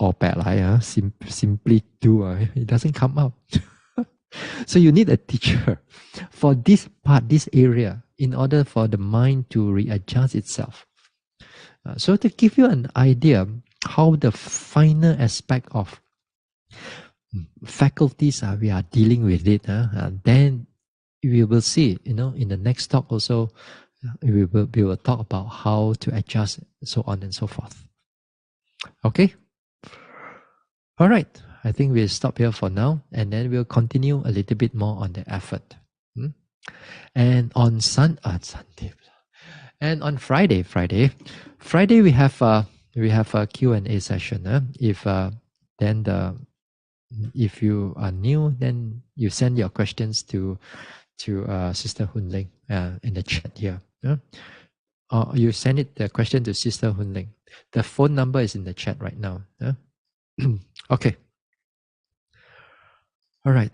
simply do, it doesn't come out. So you need a teacher for this part, this area, in order for the mind to readjust itself. So to give you an idea how the finer aspect of faculties we are dealing with it, then we will see, in the next talk also, we will talk about how to adjust, so on and so forth. Okay? All right. I think we'll stop here for now, and then we'll continue a little bit more on the effort. And on Sunday, and on Friday we have a Q&A session. If you are new, then you send your questions to Sister Hunling in the chat here. Or you send the question to Sister Hunling. The phone number is in the chat right now. Okay. All right.